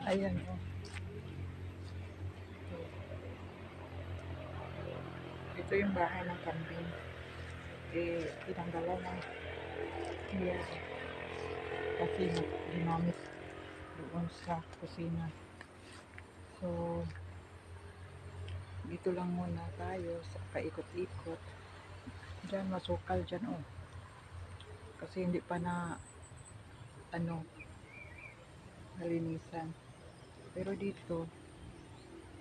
Ayan, oh. Ito yung bahay ng kambing. Tinanggalan ng yan. Kasi ginamit doon sa kusina. So, dito lang muna tayo sa paikot-ikot. Diyan, masukal dyan, oh. Kasi hindi pa na, nalinisan. Pero dito,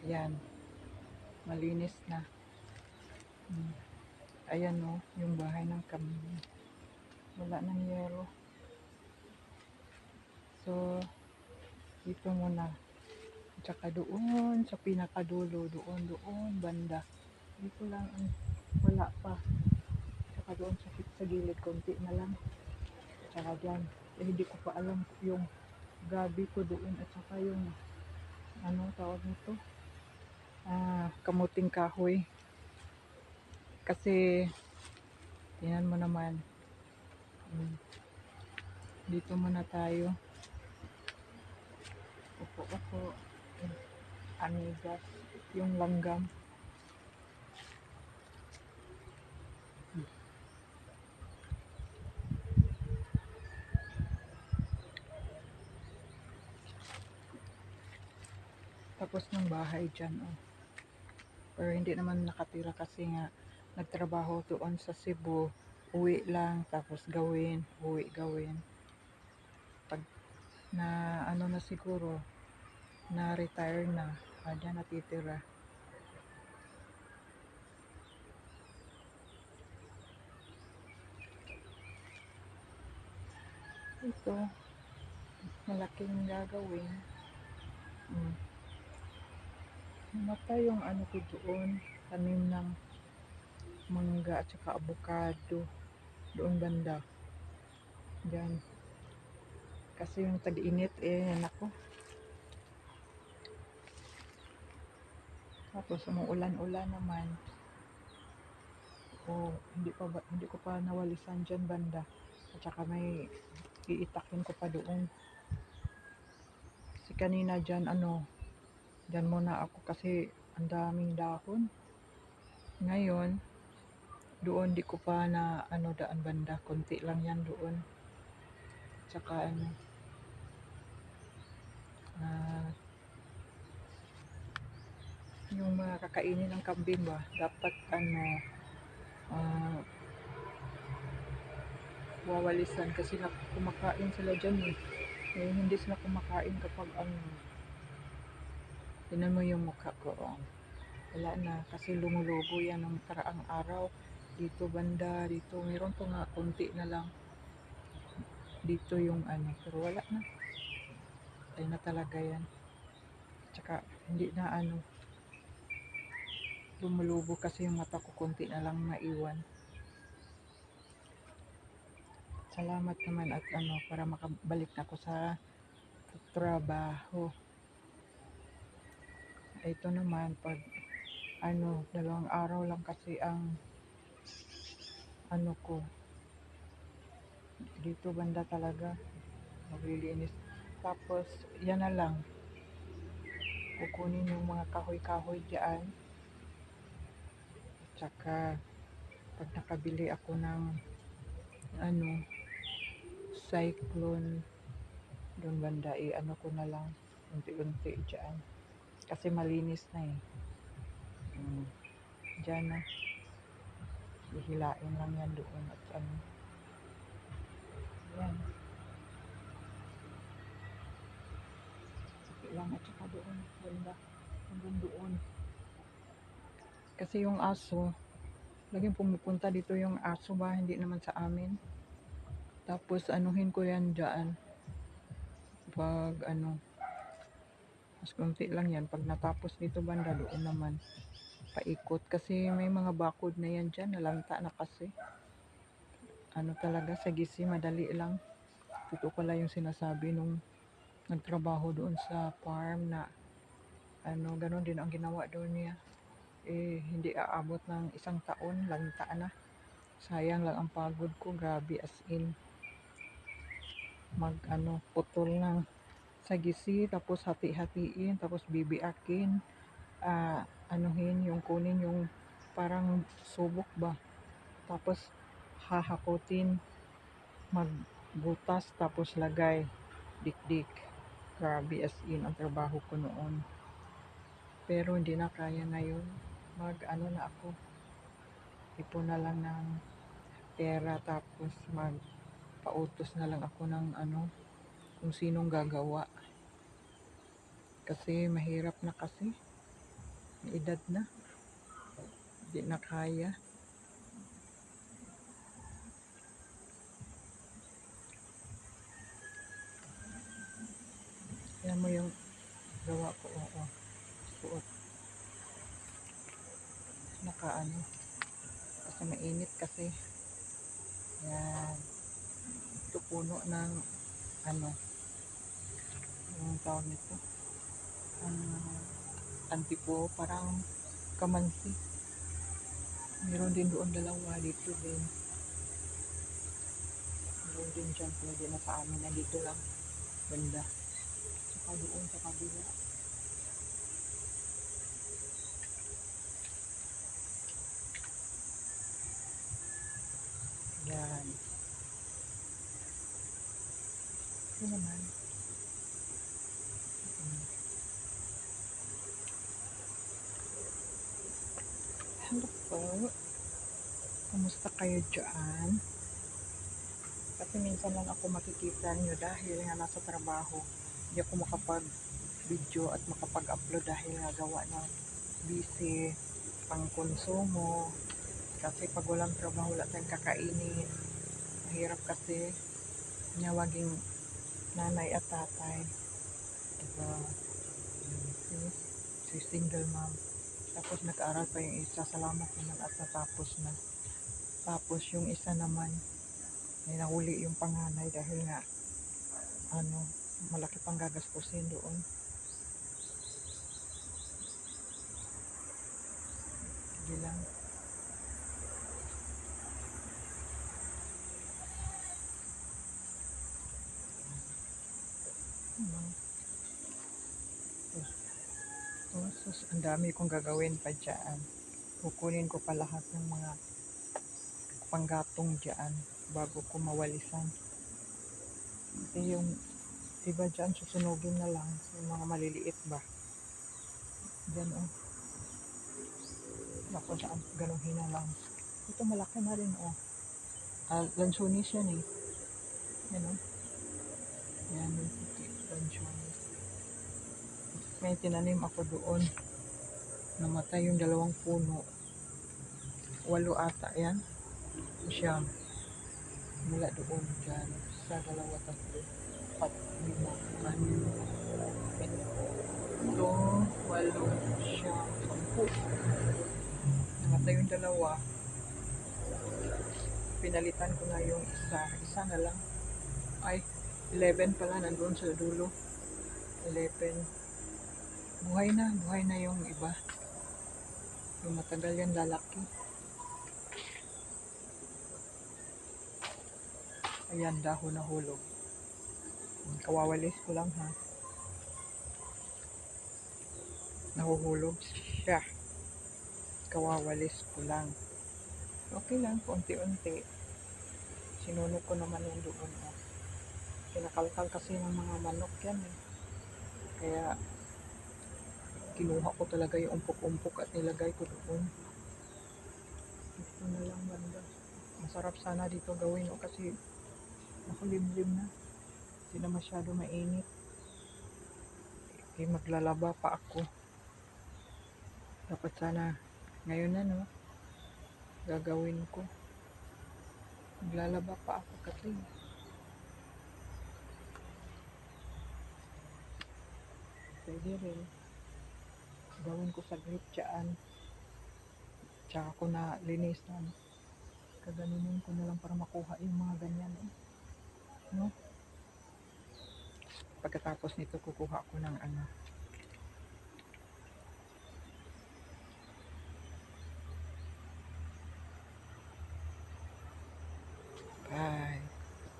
yan, malinis na. Ayan, oh, yung bahay ng kambing. Wala nang yero. So, dito muna. Tsaka doon, sa pinakadulo, doon, banda. Dito lang, wala pa. Tsaka doon sa gilid, konti na lang. Tsaka dyan. Hindi ko pa alam yung gabi ko doon at saka yung, tawag nito? Kamuting kahoy. Kasi, tingnan mo naman. Dito muna tayo. Upo. Amigas. Yung langgam. Tapos ng bahay dyan, oh. Pero hindi naman nakatira kasi nga nagtrabaho doon sa Cebu. Uwi lang, tapos uwi gawin. Pag na siguro, na retire na, dyan natitira. Ito, malaking gagawin. Namatay yung ko doon, tanim ng mangga at saka avocado doon banda. Diyan. Kasi yung tag-init nako. Tapos umuulan-ulan naman. Hindi ko pa nawalisan diyan banda. At saka may iitakin ko pa doon. Kasi kanina diyan diyan muna ako kasi ang daming dahon. Ngayon, doon di ko pa na daan banda, konti lang yan doon. Tsaka yung mga kakainin ng kambing ba, dapat wawalisan kasi kumakain sila dyan hindi sila kumakain kapag tinan mo yung mukha ko, wala na kasi lumulubo yan ng karaang araw. Dito banda, dito meron pa nga konti na lang dito yung pero wala na, ay na talaga yan. Tsaka hindi na lumulubo kasi yung mata ko, konti na lang maiwan. Salamat naman at para makabalik na ako sa trabaho. Ito naman pag 2 araw lang kasi ang ko dito banda talaga maglilinis. Tapos yan na lang, kukunin yung mga kahoy-kahoy dyan. Tsaka pag nakabili ako ng cyclone doon banda, ko na lang unti-unti dyan kasi malinis na dyan na hihilain lang yan doon at yan sige lang at saka doon banda hanggang doon kasi yung aso laging pumupunta dito yung aso ba, hindi naman sa amin. Tapos anuhin ko yan dyan pag mas konti lang yan pag natapos dito banda doon naman paikot kasi may mga bakod na yan dyan, nalanta na kasi talaga sa gisi madali lang. Ito pala yung sinasabi nung nagtrabaho doon sa farm na ganon din ang ginawa doon niya, hindi aabot ng 1 taon lanta na. Sayang lang ang pagod ko, grabe as in putol ng sagisi, tapos hati-hatiin, tapos bibiakin, anuhin, yung kunin yung parang subok ba. Tapos hahakutin, magbutas, tapos lagay, dikdik. Grabe as in ang trabaho ko noon. Pero hindi na kaya ngayon. Mag-ano na ako, ipon na lang ng pera, tapos magpautos na lang ako ng ano, kung sinong gagawa. Kasi mahirap na kasi. May edad na. Hindi na kaya. Yan mo yung gawa ko, oo. Suot. Nakaano. Kasi mainit kasi. Yan. Ito puno ng ano, yung tawag nito. Antipo, parang kamansi. Meron din doon dalawa, dito din. Meron din dyan, pwede na sa amin. Nandito lang. Banda. Saka doon sa kabila. Yan. Ito naman. Hello po. Kamusta kayo dyan? Kasi minsan lang ako makikita nyo dahil nga nasa trabaho. Hindi ako makapag-video at makapag-upload dahil nga gawa ng busy, pang konsumo. Kasi pag walang trabaho, wala tayong kakainin. Mahirap kasi nyawaging nanay at tatay. Diba? Si single mom. Tapos nag-aaral pa yung isa. Salamat naman at natapos na. Tapos yung isa naman, ay nahuli yung panganay dahil nga ano, malaki pang gagastusin doon. Hindi lang. So, ang dami kong gagawin pa dyan. Kukunin ko pa lahat ng mga panggatong dyan bago ko mawalisan. Kasi yung iba dyan, susunugin na lang yung mga maliliit ba. Dyan oh. Ako saan, ganuhin na lang. Ito malaki na rin oh. Lansones yan eh. Yan oh. Yan yung puti, lansones. May tinanim ako doon. Namatay yung dalawang puno. 8 ata yan. Siyam. Mula doon dyan. Sa 2, 3, 4, 5, 6. Ito, 8, siyam, 10. Namatay yung dalawa. Pinalitan ko na yung isa. Isa na lang. Ay, 11 pala. Nandun sa dulo. 11. Buhay na yung iba. Yung matagal yan lalaki. Ayan, dahon na hulog. Kawawalis ko lang ha. Nahuhulog siya. Kawawalis ko lang. Okay lang, unti-unti. Sinunog ko naman yung doon. Oh. Kinakalkal kasi ng mga manok yan eh. Kaya kinuha ko talaga yung umpok-umpok at nilagay ko doon. Ito na lang banda. Masarap sana dito gawin o kasi nakulimlim na. Hindi na masyado mainit. Maglalaba pa ako. Dapat sana ngayon na no. Gagawin ko. Maglalaba pa ako kasi. Pwede rin. Gawin ko saglit dyan. Tsaka ko na linisan. Kaganunin ko na lang para makuha yung mga ganyan eh. No? Pagkatapos nito kukuha ko ng ano.